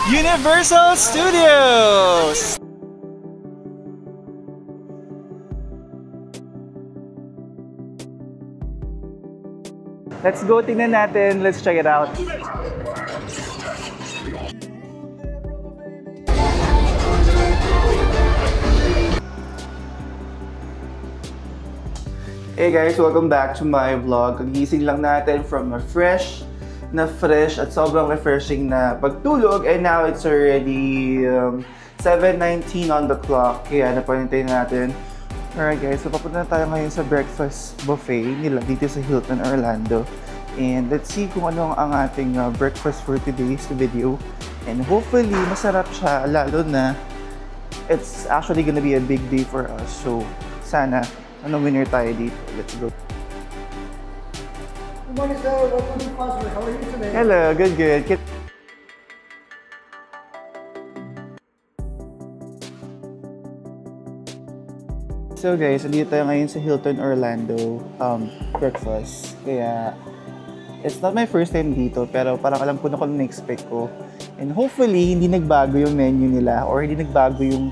Universal Studios! Let's go, tingnan natin. Let's check it out. Hey guys, welcome back to my vlog. Kagising lang natin from a fresh at sobrang refreshing na pagtulog, and now it's already 7:19 on the clock, kaya napanintay natin. Alright guys, so papunta na tayo ngayon sa breakfast buffet nila dito sa Hilton Orlando, and let's see kung ano ang ating breakfast for today's video, and hopefully masarap siya, lalo na it's actually gonna be a big day for us, so sana winner tayo dito. Let's go. Good morning, sir. Welcome to Cosmic. How are you today? Hello, good. So guys, andito tayo ngayon sa Hilton Orlando breakfast. Kaya, it's not my first time dito, pero parang alam ko na kung na-expect ko. And hopefully, hindi nagbago yung menu nila or hindi nagbago yung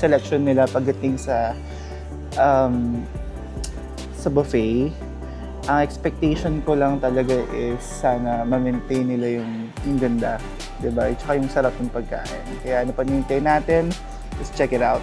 selection nila pagdating sa buffet. Ang expectation ko lang talaga is sana ma-maintain nila yung ganda, diba? At saka yung sarap ng pagkain. Kaya ano pa nintay natin? Let's check it out.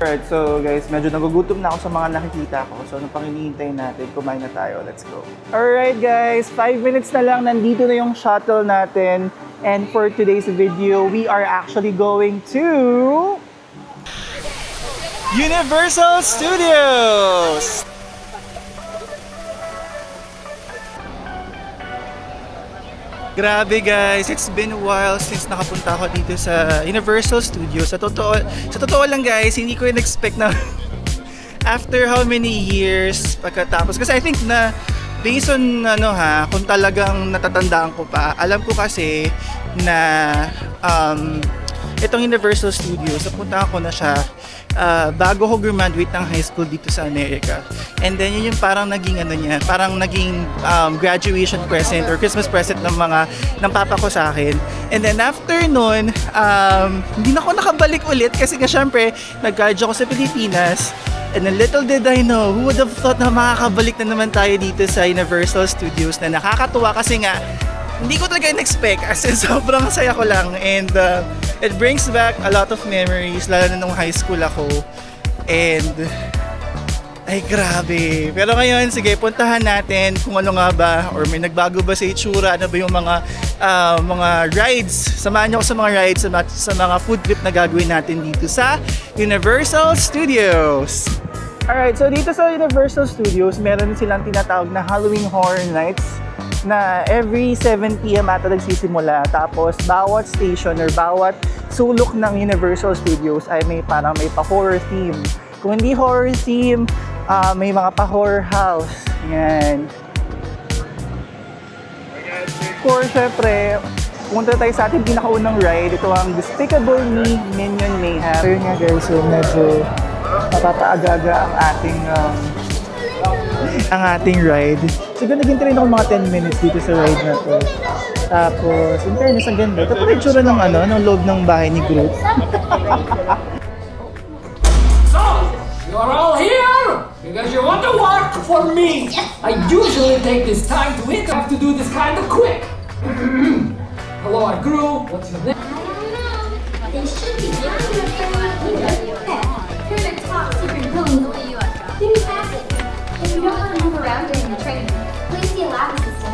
Alright, so guys, medyo nagugutom na ako sa mga nakikita ko. So, ano pang hinihintay natin? Kumain na tayo. Let's go. Alright guys, 5 minutes na lang. Nandito na yung shuttle natin. And for today's video, we are actually going to Universal Studios! Grabe guys, it's been a while since nakapunta ako dito sa Universal Studios. Sa totoo lang guys, hindi ko in-expect na after how many years pagkatapos. Kasi I think na based on kung talagang natatandaan ko pa, alam ko kasi na itong Universal Studios, napunta ko na siya bago ko graduate ng high school dito sa Amerika. And then yun yung parang naging parang naging graduation present or Christmas present ng papa ko sa akin. And then after nun, hindi na ako nakabalik ulit kasi nga syempre nag-graduate ako sa Pilipinas. And then little did I know, who would have thought na makakabalik na naman tayo dito sa Universal Studios, na nakakatuwa kasi nga hindi ko talaga in-expect, as in sobrang saya ko lang, and it brings back a lot of memories, lalo na nung high school ako, and ay grabe. Pero ngayon, sige, puntahan natin kung ano nga ba, or may nagbago ba sa itsura, ano ba yung mga rides. Samahan niyo ako sa mga rides, sa mga food trip na gagawin natin dito sa Universal Studios. Alright, so dito sa Universal Studios, meron silang tinatawag na Halloween Horror Nights na every 7 PM ata nagsisimula. Tapos bawat station or bawat sulok ng Universal Studios ay may pa-horror theme. Kung hindi horror theme, may mga pa-horror house. Yan. Of course, syempre, pumunta tayo sa ating pinakaunang ride. Ito ang Despicable Me Minion Mayhem. So yun nga guys, so medyo napapaaga-aga ang ating ride. Siguro naghintay rin ako mga 10 minutes dito sa ride na to. Tapos, in fairness, ang ganda. Ito pala yung tsura ng loob ng bahay ni Groot. So, you're all here because you want to work for me. I usually take this time to eat. I have to do this kind of quick. Hello, I'm Groot. What's your name? They should be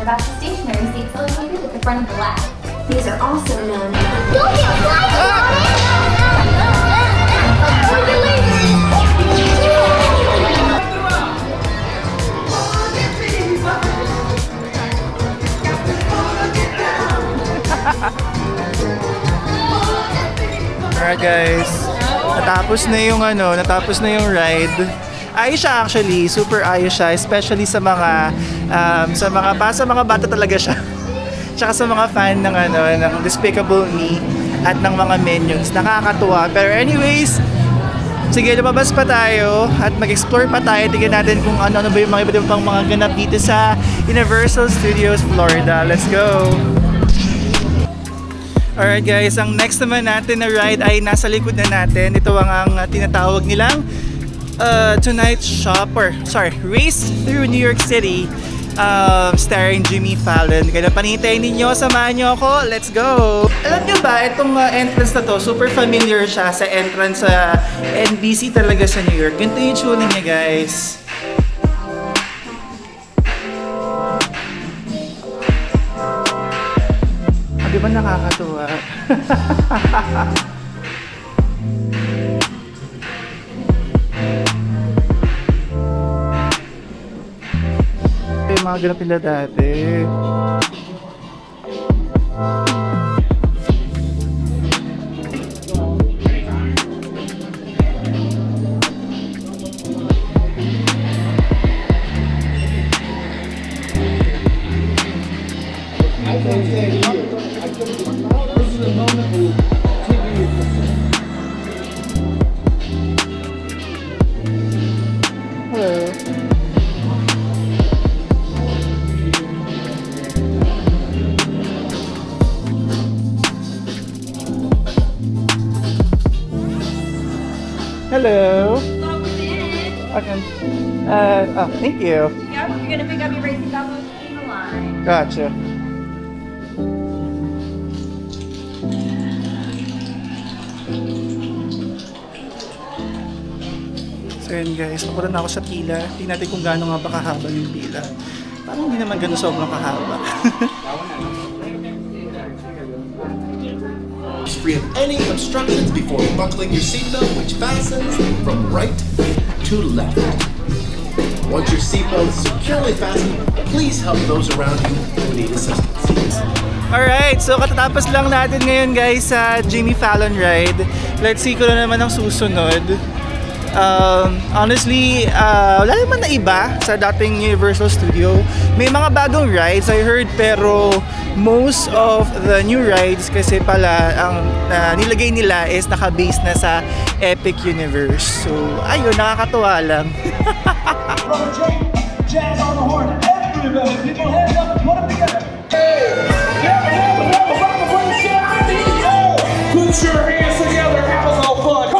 about the stationary seats located at the front of the lab. These are also known as... Don't get flights on Alright guys, natapos na yung ride. Ayos siya actually, super ayos siya, especially sa mga bata talaga siya. Tsaka sa mga fan ng Despicable Me at ng mga Minions, nakakatuwa. Pero anyways, sige, lumabas pa tayo at mag-explore pa tayo. Tingnan natin kung ano ba yung mga iba pang mga ganap dito sa Universal Studios Florida. Let's go! Alright guys, ang next naman natin na ride ay nasa likod na natin. Ito ang tinatawag nilang Race Through New York City, starring Jimmy Fallon. Kaya panintay ninyo, samahan nyo ako, let's go! Alam nyo ba, itong entrance na to, super familiar siya sa entrance sa NBC talaga sa New York. Ganito yung tuning niya guys. Di ba nakakatuwa? Yung mga ganap nila dati. Hello. Okay. Thank you. Yep, you're gonna pick up your racing goblet in the line. Gotcha. So yun guys, napunta na ako sa pila. Tingnan natin kung gaano nga ba kahaba yung pila. Parang hindi naman gano'n sobrang kahaba. Free of any obstructions before buckling your seatbelt, which fastens from right to left. Once your seatbelt is securely fastened, please help those around you who need assistance. Alright, so katatapos lang natin ngayon guys sa Jimmy Fallon ride. Let's see kung ano naman ang susunod. Honestly, wala naman na iba sa dating Universal Studio. May mga bagong rides I heard, pero most of the new rides kasi pala ang nilagay nila is naka-base na sa Epic Universe. So ayun, nakakatuwa lang. Jazz on the horn, everybody, people hands up, put them together. Put your hands together, have a little fun.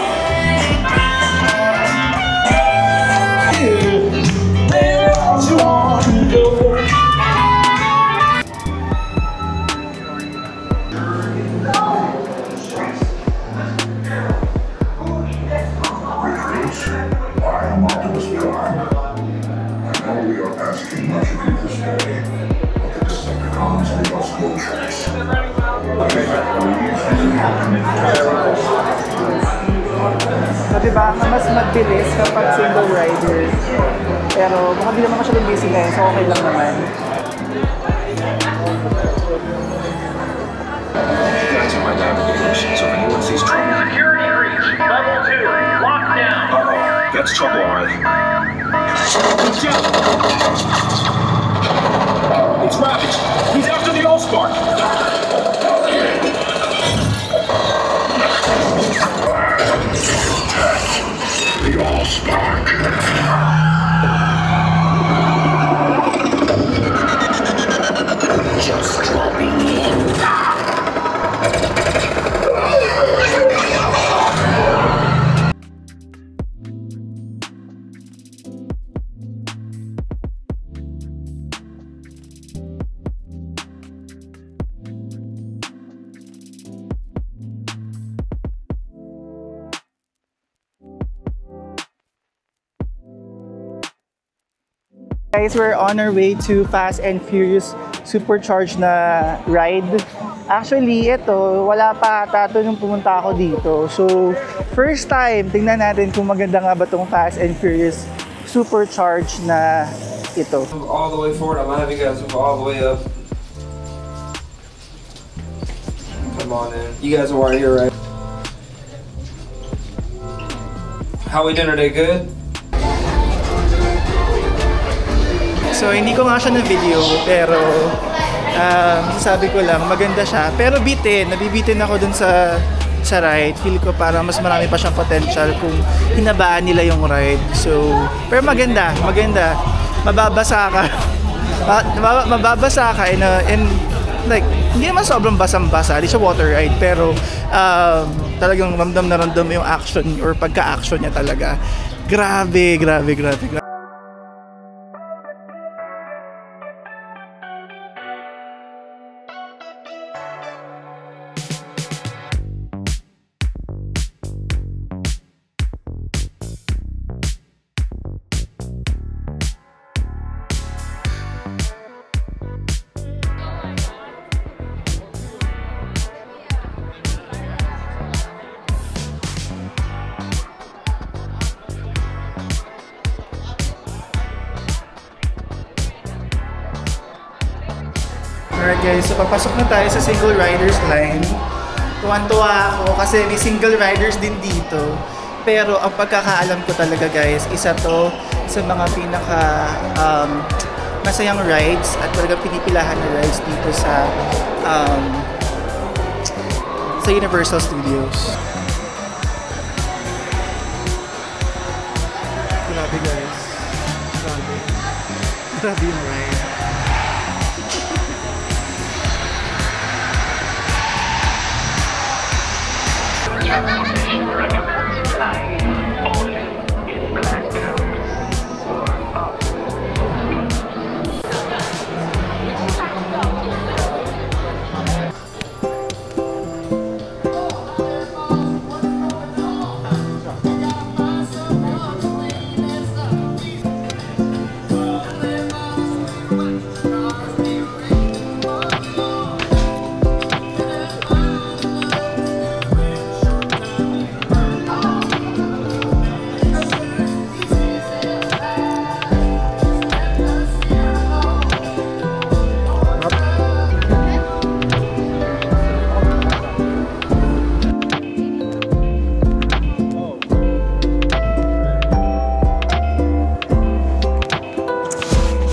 There you want to go. I am Optimus Prime. I know we are asking much of you this day, but the Decepticons leave us no choice. So diba, mas mabilis kapag single rider. Pero baka di naman masyadong busy ngayon, so okay lang naman. Guys are my navigators, so if anyone sees trouble... Security breach, level 2, lockdown. Gets trouble, alright. It's Ravage. He's after the All-Spark. The All-Spark. Just dropping in. Guys, we're on our way to Fast and Furious Supercharged na ride. Actually, ito, wala pa ata ito nung pumunta ako dito. So, first time, tingnan natin kung maganda nga ba itong Fast and Furious Supercharged na ito. Move all the way forward. I'm gonna have you guys move all the way up. Come on in. You guys are right here, right? How we doing today? Good? So, hindi ko nga siya na video, pero sabi ko lang, maganda siya. Pero nabibitin ako dun sa ride. Feel ko parang mas marami pa siyang potential kung hinabaan nila yung ride. So, pero maganda. Mababasa ka. Mababasa ka and like, hindi naman sobrang basang-basa. Hindi siya water ride, pero talagang ramdam na ramdam yung action or pagka-action niya talaga. Grabe. Alright guys, so papasok na tayo sa single riders line. Tuwan-tuwa ako kasi may single riders din dito. Pero ang pagkakaalam ko talaga guys, isa to sa mga pinaka masayang rides at talagang pinipilahan na rides dito sa Universal Studios. Grabe guys. Grabe yung ride.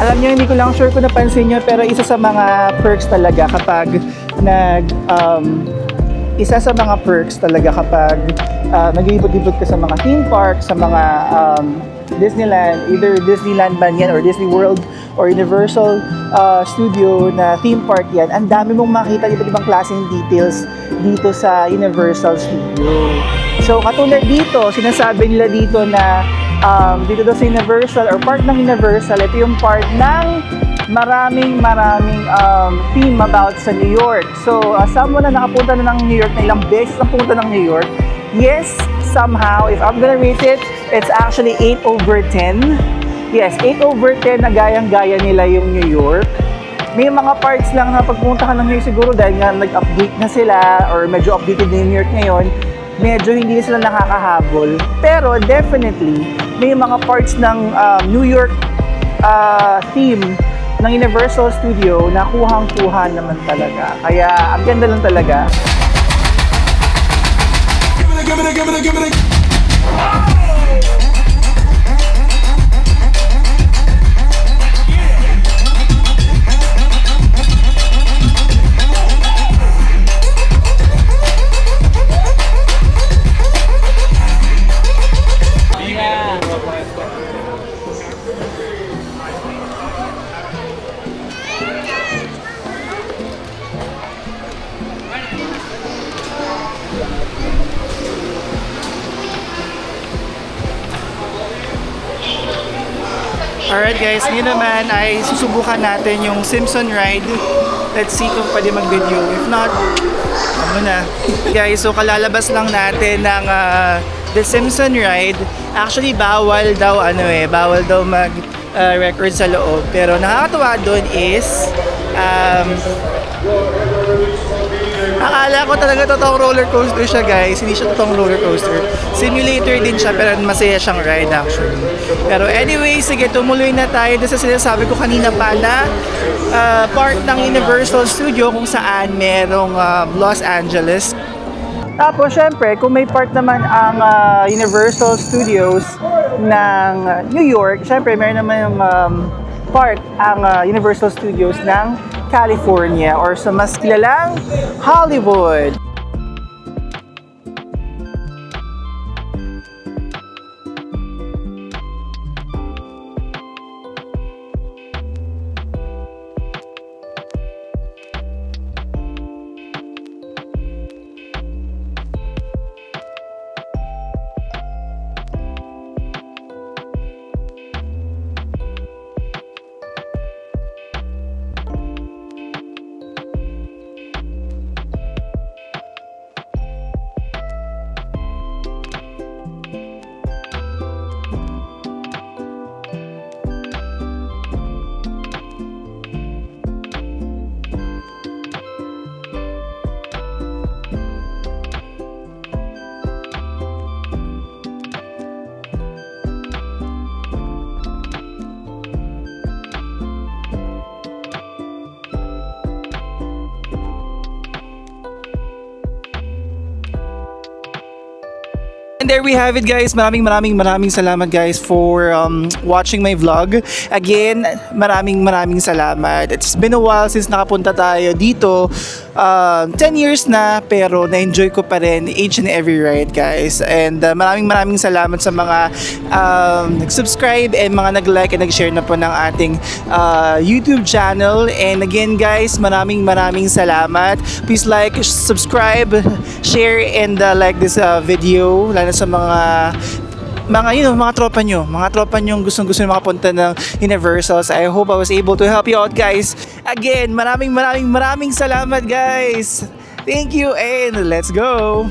Alam niyo, hindi ko lang sure kung napansin niyo, pero isa sa mga perks talaga kapag nag-iibot-ibot ka sa mga theme park, sa mga Disneyland, either Disneyland man yan or Disney World or Universal Studio na theme park yan, ang dami mong makita iba't ibang klaseng details dito sa Universal Studio. So katulad dito, sinasabi nila dito na dito daw sa Universal or part ng Universal, ito yung part ng maraming theme about sa New York. So someone na nakapunta na ng New York, na ilang beses na punta ng New York, yes, somehow, if I'm gonna rate it, it's actually 8/10. Yes, 8/10 na gayang-gaya nila yung New York. May mga parts lang na pagpunta ka ng New York siguro dahil nga nag-update na sila or medyo updated na yung New York ngayon, medyo hindi sila nakakahabol. Pero definitely, may mga parts ng New York theme ng Universal Studio na kuhang-kuha naman talaga. Kaya ang ganda lang talaga. Give it. Alright guys, ngayon naman ay susubukan natin yung Simpson ride. Let's see kung pwede mag-video. If not, ano na. Guys, so kalalabas lang natin ng The Simpson ride. Actually, bawal daw record sa loob. Pero nakakatuwa doon is akala ko talaga totoong roller coaster siya, guys. Hindi siya totoong roller coaster. Simulator din siya, pero masaya siyang ride actually. Pero anyway, sige, tumuloy na tayo doon sa sinasabi ko kanina pa na part ng Universal Studio kung saan merong Los Angeles. Tapos syempre, kung may part naman ang Universal Studios ng New York, syempre meron naman yung part ang Universal Studios ng California or sa mas kilalang Hollywood. And there we have it, guys. Maraming salamat, guys, for watching my vlog. Again, maraming salamat. It's been a while since nakapunta tayo dito. 10 years na, pero na-enjoy ko pa rin each and every ride, guys. And maraming salamat sa mga nag-subscribe and mga nag-like and nag-share na po ng ating YouTube channel. And again, guys, maraming salamat. Please like, subscribe, share, and like this video, lalo sa mga tropa nyo gustong makapunta ng Universals. I hope I was able to help you out, guys. Again, maraming salamat, guys. Thank you, and let's go.